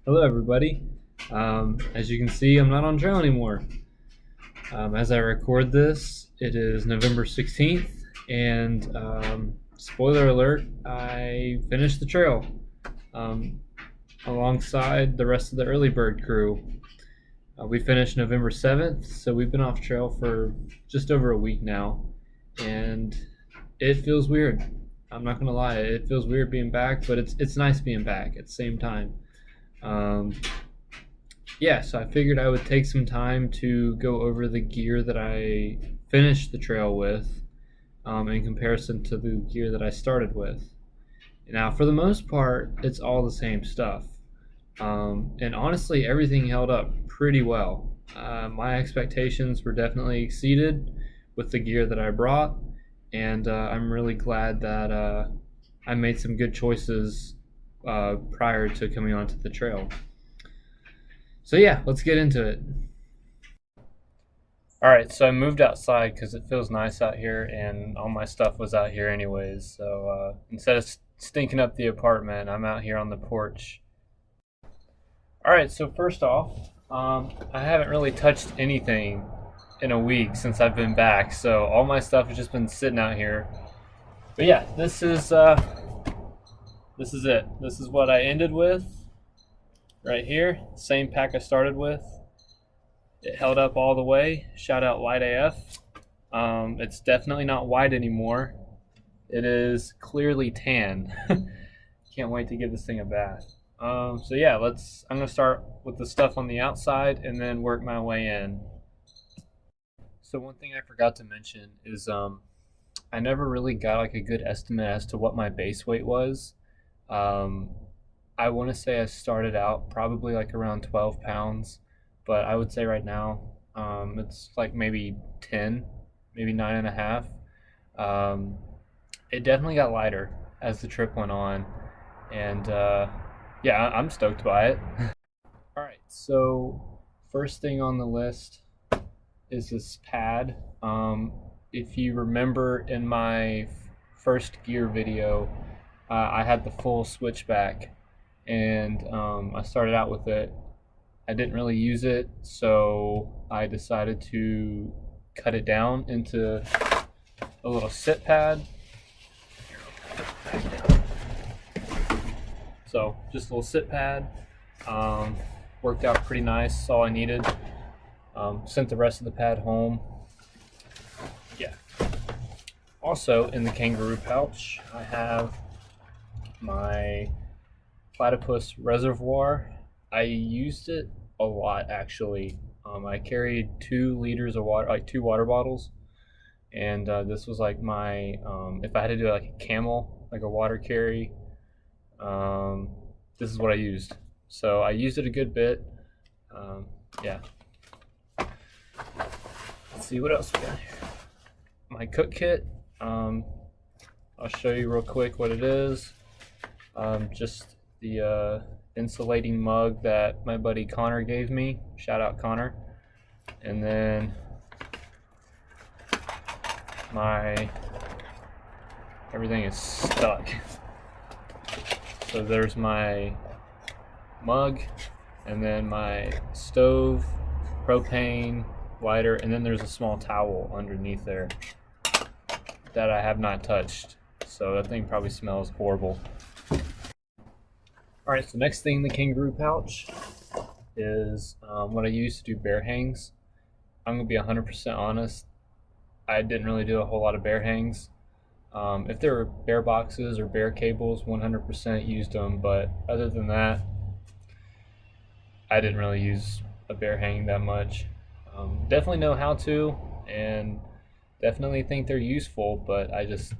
Hello, everybody. As you can see, I'm not on trail anymore. As I record this, it is November 16th, and spoiler alert, I finished the trail um, alongside the rest of the early bird crew. We finished November 7th, so we've been off trail for just over a week now, and it feels weird. I'm not gonna lie, it feels weird being back, but it's nice being back at the same time. Um, yeah, so I figured I would take some time to go over the gear that I finished the trail with in comparison to the gear that I started with. Now, for the most part, it's all the same stuff. And honestly, everything held up pretty well. My expectations were definitely exceeded with the gear that I brought, and I'm really glad that I made some good choices prior to coming onto the trail. So, yeah, let's get into it. All right, so I moved outside because it feels nice out here, and all my stuff was out here anyways. So instead of stinking up the apartment, I'm out here on the porch. All right, so first off, I haven't really touched anything in a week since I've been back, so all my stuff has just been sitting out here. But yeah, this is it. This is what I ended with right here. Same pack I started with. It held up all the way. Shout out Light AF. It's definitely not white anymore. It is clearly tan. Can't wait to give this thing a bath. So yeah, I'm gonna start with the stuff on the outside and then work my way in. So one thing I forgot to mention is I never really got like a good estimate as to what my base weight was. Um, I want to say I started out probably like around 12 pounds, but I would say right now it's like maybe 10, maybe 9.5. Um, it definitely got lighter as the trip went on, and yeah, I'm stoked by it. All right, so first thing on the list is this pad. If you remember in my first gear video, I had the full switchback, and I started out with it. I didn't really use it, so I decided to cut it down into a little sit pad. So just a little sit pad. Worked out pretty nice. That's all I needed. Sent the rest of the pad home. Yeah. Also in the kangaroo pouch, I have my platypus reservoir. I used it a lot actually. I carried 2 liters of water, like 2 water bottles, and this was like my if I had to do like a camel, like a water carry, um, this is what I used. So I used it a good bit. Yeah. Let's see what else we got here. My cook kit. I'll show you real quick what it is. Just the insulating mug that my buddy Connor gave me. Shout out Connor. And then my everything is stuck. So there's my mug, and then my stove, propane, lighter, and then there's a small towel underneath there that I have not touched. So that thing probably smells horrible. All right, so next thing in the kangaroo pouch is what I use to do bear hangs. I'm gonna be 100% honest. I didn't really do a whole lot of bear hangs. If there were bear boxes or bear cables, 100% used them. But other than that, I didn't really use a bear hang that much. Definitely know how to, and definitely think they're useful. But it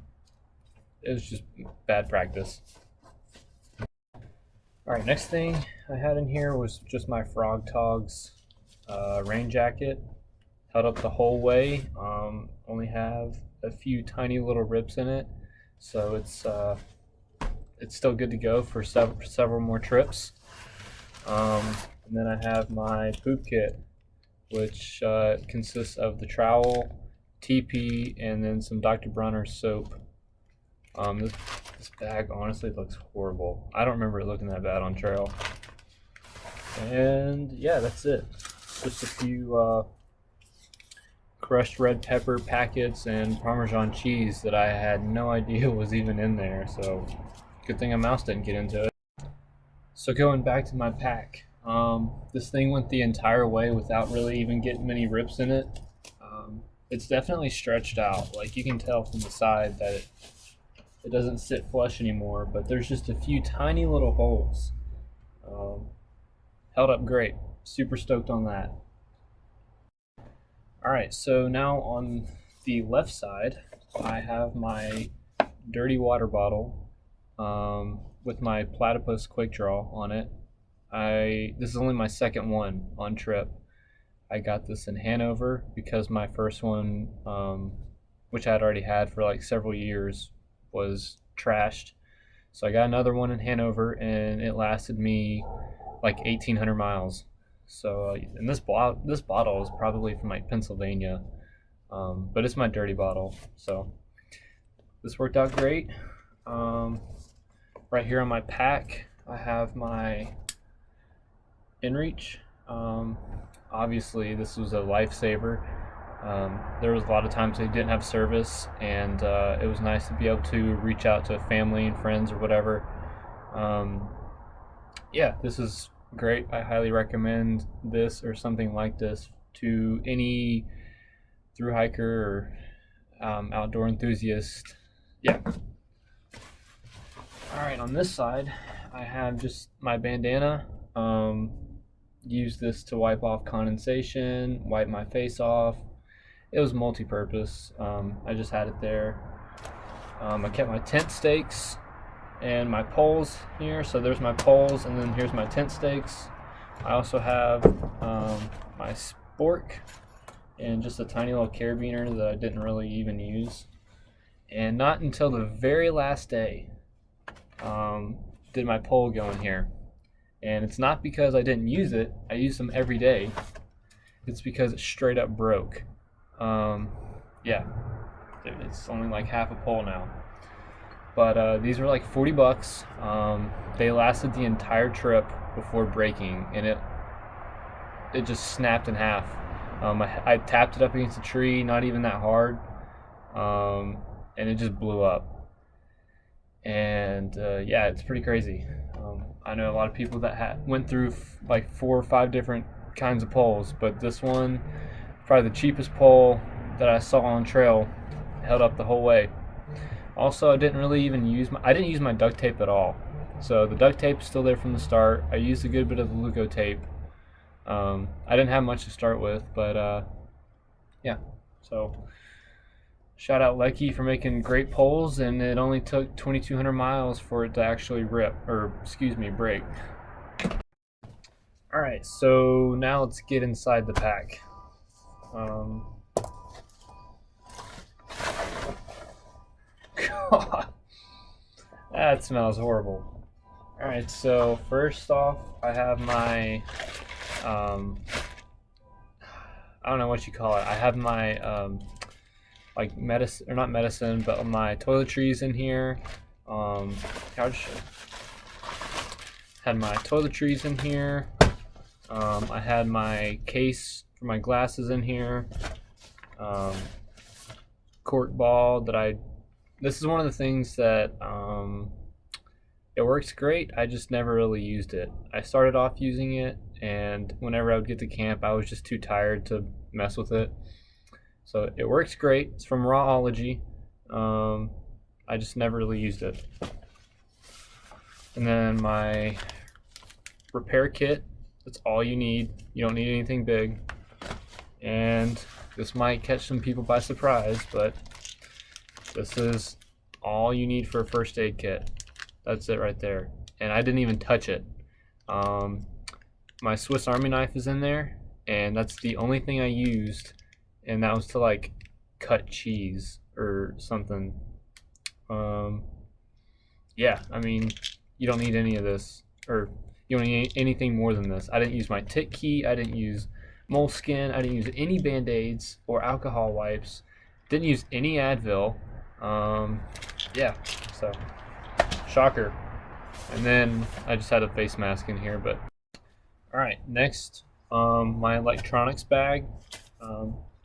was just bad practice. All right, next thing I had in here was just my Frog Togs rain jacket. Held up the whole way. Only have a few tiny little rips in it, so it's still good to go for several more trips. And then I have my poop kit, which consists of the trowel, TP, and then some Dr. Bronner's soap. This bag honestly looks horrible. I don't remember it looking that bad on trail. And yeah, that's it. Just a few crushed red pepper packets and Parmesan cheese that I had no idea was even in there. So good thing a mouse didn't get into it. So going back to my pack, this thing went the entire way without really even getting many rips in it. It's definitely stretched out. Like you can tell from the side that it doesn't sit flush anymore, but there's just a few tiny little holes. Um, Held up great. Super stoked on that. All right, so now on the left side, I have my dirty water bottle with my platypus quick draw on it. This is only my second one on trip. I got this in Hanover because my first one, which I had already had for like several years, was trashed. So I got another one in Hanover, and it lasted me like 1,800 miles. So, and this bottle is probably from like Pennsylvania, but it's my dirty bottle. So this worked out great. Right here on my pack, I have my InReach. Obviously, this was a lifesaver. There was a lot of times they didn't have service, and it was nice to be able to reach out to family and friends or whatever. Yeah, this is great. I highly recommend this or something like this to any thru hiker or outdoor enthusiast. Yeah. All right, on this side, I have just my bandana. Use this to wipe off condensation, wipe my face off. It was multi-purpose. I just had it there. I kept my tent stakes and my poles here. So there's my poles, and then here's my tent stakes. I also have my spork and just a tiny little carabiner that I didn't really even use. And not until the very last day did my pole go in here. And it's not because I didn't use it. I use them every day. It's because it straight up broke. Yeah, it's only like half a pole now. But these were like $40. They lasted the entire trip before breaking, and it just snapped in half. I tapped it up against a tree, not even that hard, and it just blew up. And yeah, it's pretty crazy. I know a lot of people that went through like 4 or 5 different kinds of poles, but this one, probably the cheapest pole that I saw on trail, held up the whole way. Also, I didn't use my duct tape at all. So the duct tape is still there from the start. I used a good bit of the Luco tape. I didn't have much to start with, but yeah. So shout out Lecky for making great poles, and it only took 2,200 miles for it to actually break. All right, so now let's get inside the pack. God, that smells horrible. All right, so first off, I have my, I don't know what you call it. I have my, like medicine, or not medicine, but my toiletries in here. Had my toiletries in here. I had my case for my glasses in here. Cork ball this is one of the things that it works great. I just never really used it. I started off using it, and whenever I would get to camp, I was just too tired to mess with it. So it works great. It's from Rawology. I just never really used it. And then my repair kit. That's all you need. You don't need anything big. And this might catch some people by surprise, but this is all you need for a first aid kit. That's it right there. And I didn't even touch it. My Swiss Army knife is in there, and that's the only thing I used, and that was to like cut cheese or something. Yeah, I mean, you don't need any of this, or you don't need anything more than this. I didn't use my tick key. I didn't use moleskin. I didn't use any band-aids or alcohol wipes. Didn't use any Advil. Yeah, so shocker. And then I just had a face mask in here, but All right, next, my electronics bag.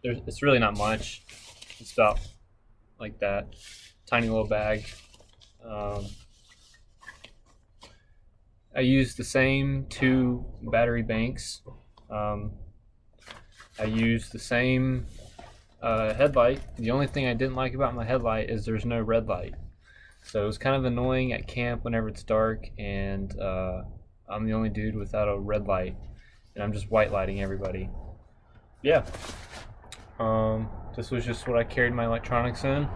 It's really not much. It's about like that, tiny little bag. Um, I use the same 2 battery banks. Um, I use the same headlight. The only thing I didn't like about my headlight is there's no red light. So it was kind of annoying at camp whenever it's dark and I'm the only dude without a red light and I'm just white lighting everybody. Yeah. This was just what I carried my electronics in.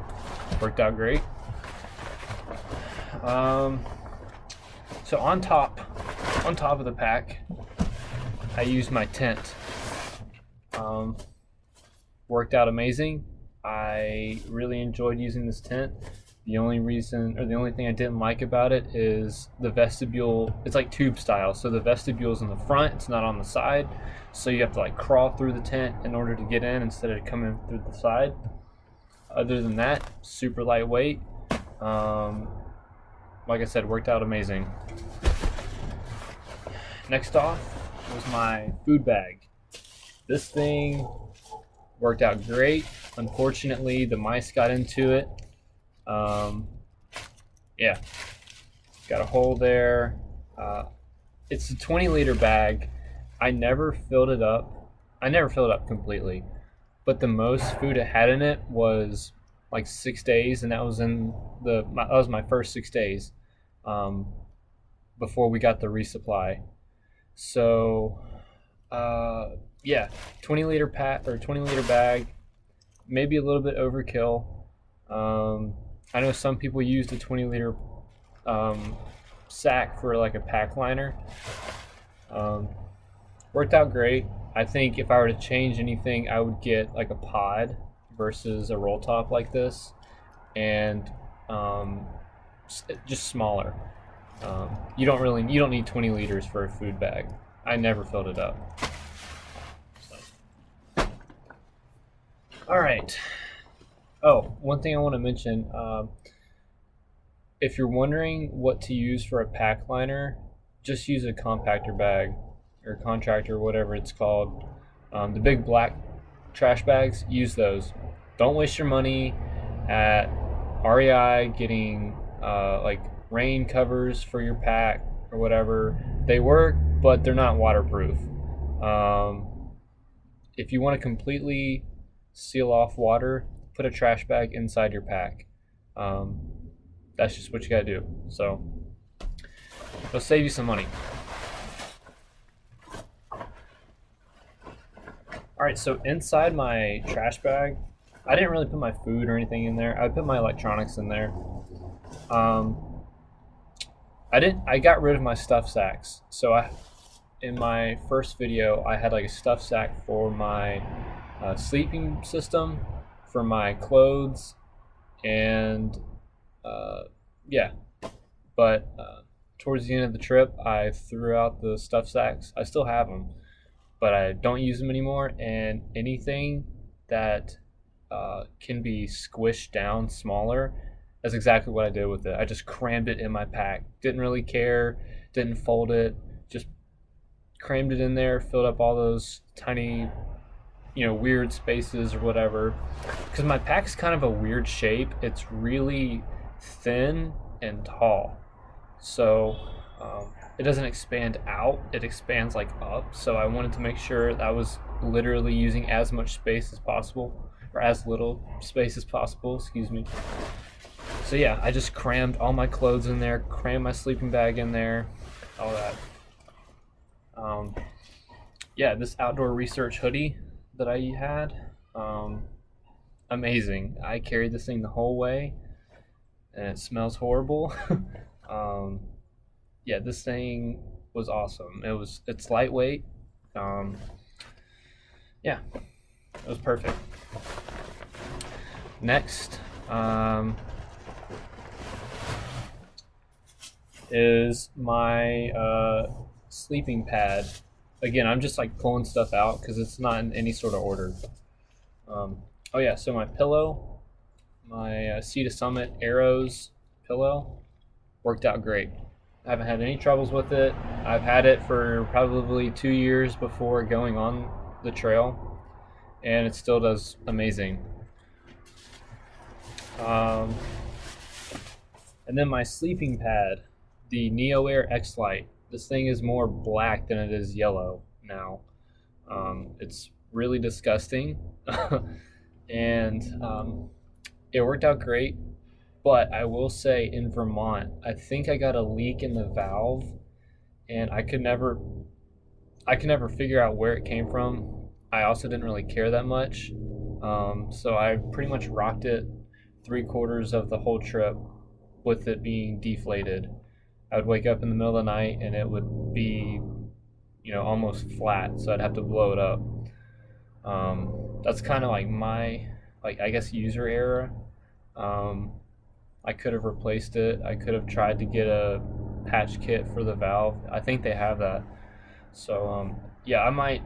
Worked out great. So on top of the pack, I used my tent. Worked out amazing. I really enjoyed using this tent. The only thing I didn't like about it is the vestibule. It's like tube style, so the vestibule is in the front. It's not on the side, so you have to like crawl through the tent in order to get in instead of coming through the side. Other than that, super lightweight. Like I said, worked out amazing. Next off was my food bag. This thing worked out great. Unfortunately, the mice got into it. Yeah, got a hole there. It's a 20-liter bag. I never filled it up. I never filled it up completely, but the most food it had in it was like 6 days, and that was that was my first 6 days before we got the resupply. So yeah, 20-liter 20-liter bag, maybe a little bit overkill. I know some people use the 20-liter sack for like a pack liner. Worked out great. I think if I were to change anything, I would get like a pod versus a roll top like this, and just smaller. You don't need 20 liters for a food bag. I never filled it up. So. All right. Oh, one thing I want to mention. If you're wondering what to use for a pack liner, just use a compactor bag or contractor, whatever it's called. The big black trash bags, use those. Don't waste your money at REI getting like rain covers for your pack or whatever. They work, but they're not waterproof. If you want to completely seal off water, put a trash bag inside your pack. That's just what you gotta do. So it'll save you some money. All right, so inside my trash bag, I didn't really put my food or anything in there. I put my electronics in there. I got rid of my stuff sacks. So in my first video, I had like a stuff sack for my sleeping system, for my clothes, and yeah. But towards the end of the trip, I threw out the stuff sacks. I still have them, but I don't use them anymore. And anything that can be squished down smaller, that's exactly what I did with it. I just crammed it in my pack. Didn't really care, didn't fold it, just crammed it in there, filled up all those tiny, weird spaces or whatever. Because my pack's kind of a weird shape. It's really thin and tall. So it doesn't expand out, it expands like up. So I wanted to make sure that I was literally using as much space as possible, or as little space as possible, excuse me. So yeah, I just crammed all my clothes in there, crammed my sleeping bag in there, all that. Yeah, this outdoor research hoodie that I had, amazing. I carried this thing the whole way, and it smells horrible. Yeah, this thing was awesome. It's lightweight. Yeah, it was perfect. Next, is my sleeping pad. Again, I'm just like pulling stuff out because it's not in any sort of order. Oh yeah, so my pillow, my Sea to Summit Arrows pillow, worked out great. I haven't had any troubles with it. I've had it for probably 2 years before going on the trail, and it still does amazing. Um, and then my sleeping pad, the Neo Air X Lite. This thing is more black than it is yellow now. It's really disgusting, and it worked out great. But I will say, in Vermont, I think I got a leak in the valve, and I could never figure out where it came from. I also didn't really care that much, so I pretty much rocked it 3/4 of the whole trip with it being deflated. I would wake up in the middle of the night and it would be, almost flat, so I'd have to blow it up. That's kind of like my, like, I guess, user error. Um, I could have replaced it. I could have tried to get a patch kit for the valve. I think they have that. So yeah, I might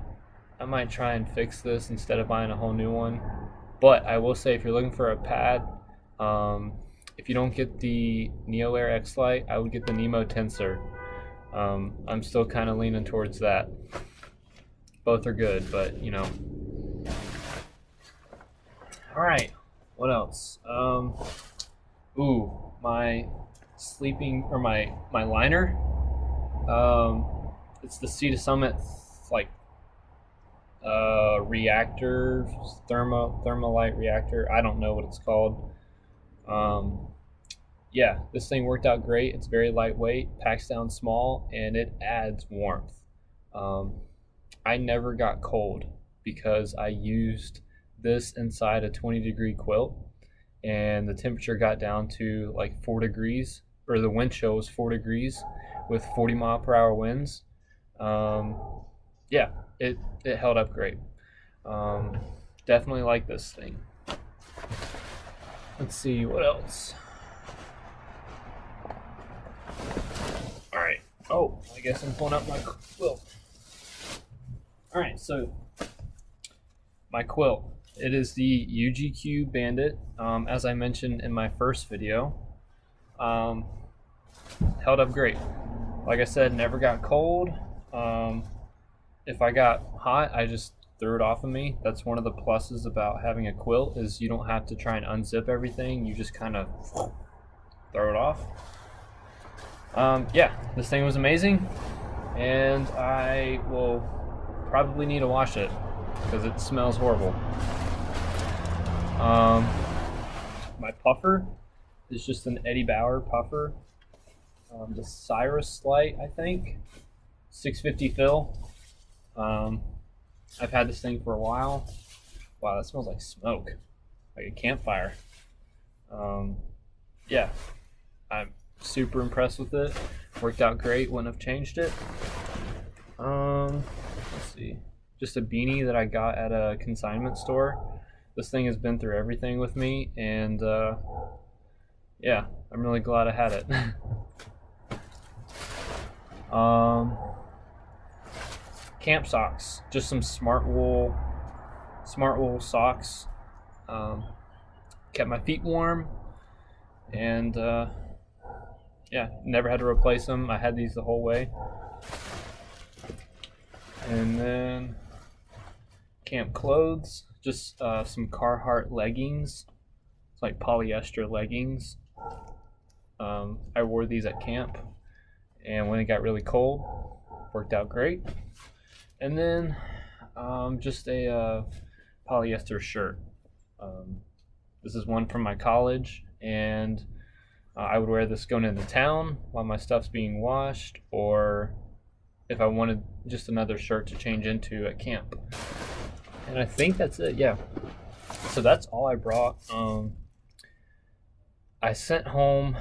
try and fix this instead of buying a whole new one. But I will say, if you're looking for a pad, if you don't get the Neo Air X Lite, I would get the Nemo Tensor. I'm still kind of leaning towards that. Both are good, but All right, what else? My sleeping, or my liner. It's the Sea to Summit, like, reactor, thermalite reactor. I don't know what it's called. Yeah, this thing worked out great. It's very lightweight, packs down small, and it adds warmth. I never got cold because I used this inside a 20-degree quilt, and the temperature got down to like 4 degrees, or the wind chill was 4 degrees with 40-mile-per-hour winds. Yeah, it held up great. Definitely like this thing. Let's see what else. All right. Oh, I guess I'm pulling up my quilt. All right, so my quilt. It is the UGQ Bandit. As I mentioned in my first video, held up great. Like I said, never got cold. If I got hot, I just threw it off of me. That's one of the pluses about having a quilt, is you don't have to try and unzip everything. You just kind of throw it off. Yeah, this thing was amazing, and I will probably need to wash it because it smells horrible. My puffer is just an Eddie Bauer puffer. The Cyrus Light, I think, 650 fill. I've had this thing for a while. Wow, that smells like smoke, like a campfire. Yeah, I'm super impressed with it. Worked out great. Wouldn't have changed it. Let's see. Just a beanie that I got at a consignment store. This thing has been through everything with me, and yeah, I'm really glad I had it. Camp socks, just some smart wool socks. Kept my feet warm, and yeah, never had to replace them. I had these the whole way. And then camp clothes, just some Carhartt leggings. It's like polyester leggings. I wore these at camp, and when it got really cold, worked out great. And then just a polyester shirt. This is one from my college, and I would wear this going into town while my stuff's being washed, or if I wanted just another shirt to change into at camp. And I think that's it, yeah. So that's all I brought. I sent home,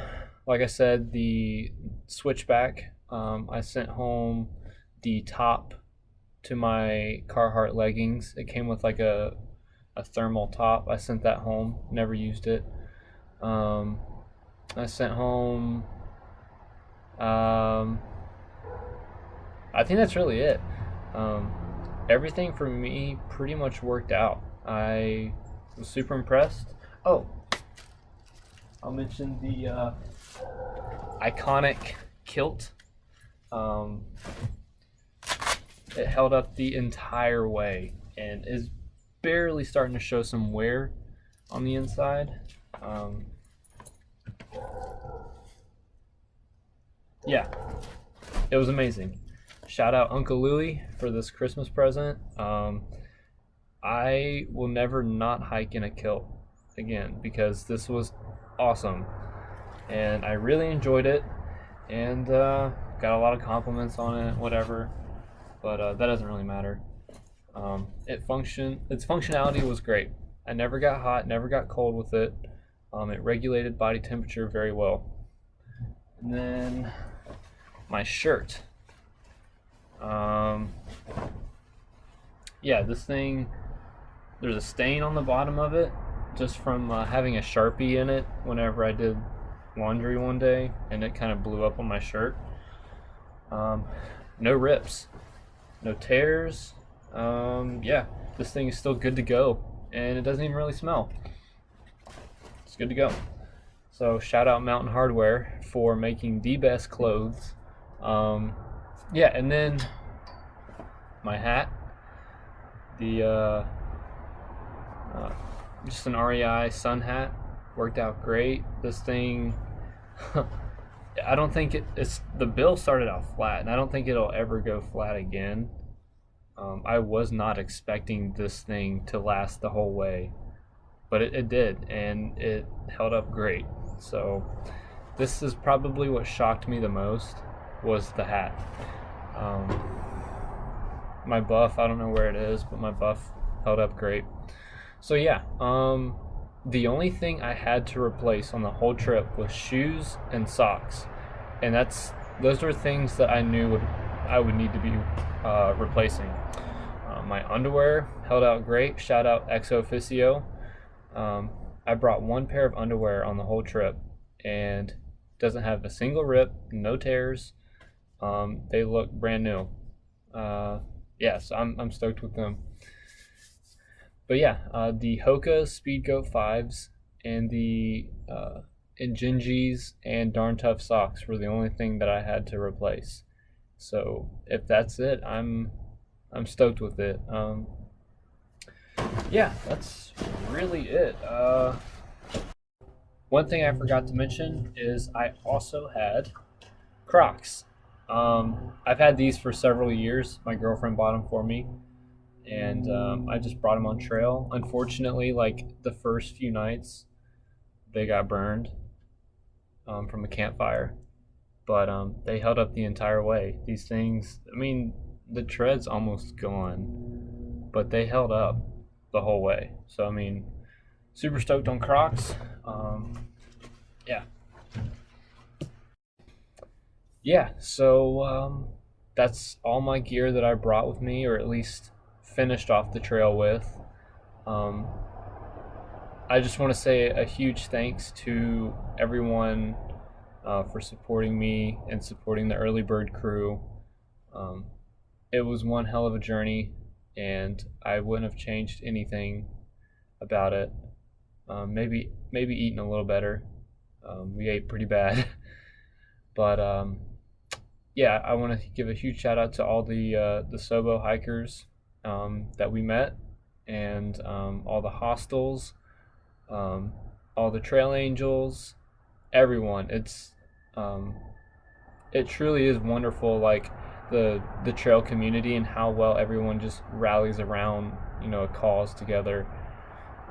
like I said, the switchback. I sent home the top to my Carhartt leggings. It came with like a thermal top. I sent that home, never used it. I sent home, I think that's really it. Everything for me pretty much worked out. I was super impressed. Oh, I'll mention the iconic kilt. Um, it held up the entire way and is barely starting to show some wear on the inside. Um, yeah, it was amazing. Shout out Uncle Louie for this Christmas present. I will never not hike in a kilt again because this was awesome and I really enjoyed it and got a lot of compliments on it, whatever. But that doesn't really matter. Its functionality was great. I never got hot, never got cold with it. It regulated body temperature very well. And then my shirt. Yeah, this thing, there's a stain on the bottom of it just from having a Sharpie in it whenever I did laundry one day, and it kind of blew up on my shirt. No rips, no tears. Yeah, this thing is still good to go, and it doesn't even really smell. It's good to go. So shout out Mountain Hardwear for making the best clothes. Yeah, and then my hat, the just an REI sun hat, worked out great. This thing, I don't think it's the bill started out flat, and I don't think it'll ever go flat again. I was not expecting this thing to last the whole way, but it did, and it held up great. So this is probably what shocked me the most was the hat. My buff, I don't know where it is, but my buff held up great. So yeah, the only thing I had to replace on the whole trip was shoes and socks, and those were things that I knew I would need to be replacing. My underwear held out great. Shout out Ex Officio. I brought one pair of underwear on the whole trip, and doesn't have a single rip, no tears. They look brand new. Yeah, so I'm stoked with them. But yeah, the Hoka Speed Goat 5s and the Injinjis and Darn Tough socks were the only thing that I had to replace. So if that's it, I'm stoked with it. Yeah, that's really it. One thing I forgot to mention is I also had Crocs. I've had these for several years. My girlfriend bought them for me, and I just brought them on trail. Unfortunately, like the first few nights, they got burned from a campfire, but they held up the entire way. These things, I mean, the tread's almost gone, but they held up the whole way. So I mean, super stoked on Crocs. Yeah. Yeah, so that's all my gear that I brought with me, or at least finished off the trail with. Um, I just want to say a huge thanks to everyone for supporting me and supporting the Early Bird crew. Um, it was one hell of a journey, and I wouldn't have changed anything about it. Maybe eating a little better. We ate pretty bad, but yeah, I want to give a huge shout out to all the Sobo hikers that we met, and all the hostels, all the trail angels, everyone. It truly is wonderful, like the trail community and how well everyone just rallies around a cause together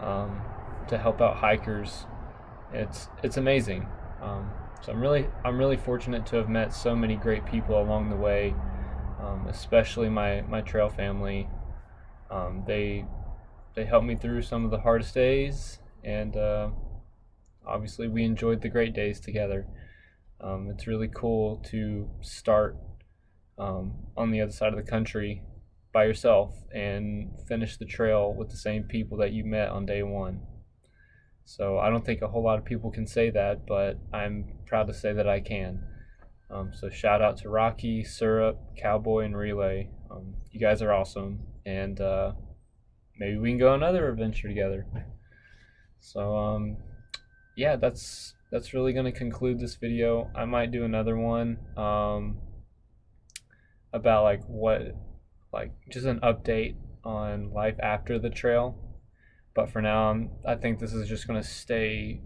to help out hikers. It's amazing. So I'm really fortunate to have met so many great people along the way, especially my trail family. They helped me through some of the hardest days, and obviously we enjoyed the great days together. It's really cool to start on the other side of the country by yourself and finish the trail with the same people that you met on day one. So I don't think a whole lot of people can say that, but I'm proud to say that I can. So shout out to Rocky, Syrup, Cowboy, and Relay. You guys are awesome, and maybe we can go on another adventure together. So yeah, that's that's really going to conclude this video. I might do another one about like just an update on life after the trail. But for now, I think this is just going to stay,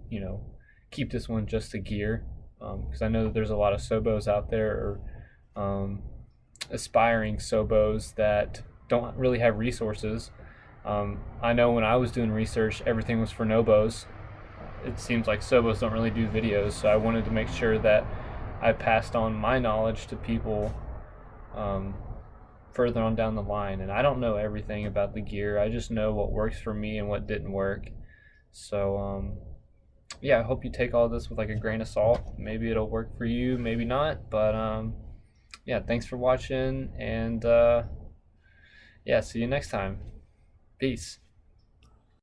keep this one just to gear, because I know that there's a lot of Sobos out there, or aspiring Sobos that don't really have resources. I know when I was doing research, everything was for Nobos. It seems like Sobos don't really do videos, so I wanted to make sure that I passed on my knowledge to people further on down the line. And I don't know everything about the gear. I just know what works for me and what didn't work. So yeah, I hope you take all this with like a grain of salt. Maybe it'll work for you, maybe not. But yeah, thanks for watching, and yeah, see you next time. Peace.